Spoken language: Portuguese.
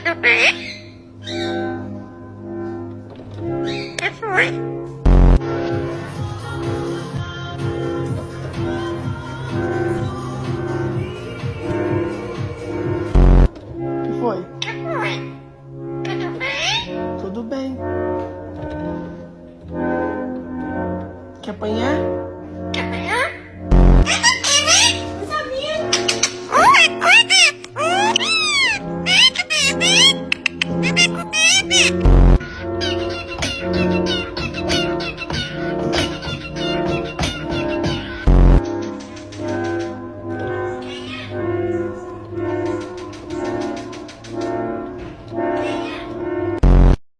Tudo bem? O que foi? O que foi? O que foi? Tudo bem? Tudo bem. Quer apanhar?